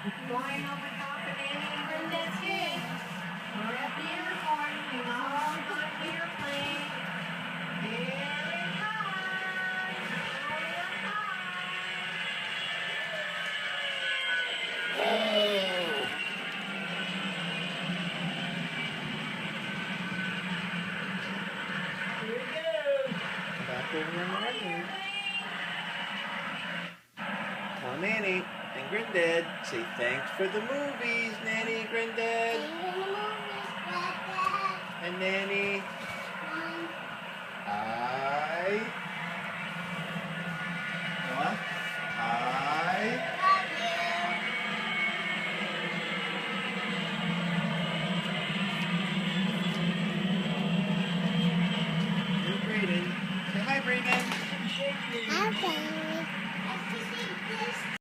Flying over top of Nanny and Granddad's head. We're at the airport in the all-time airplane. Here it comes. Here it goes. Back over on the right hand. Tell Nanny and Granddad, say thanks for the movies, Nanny and Granddad. Thanks for the movies, Granddad. And Nanny.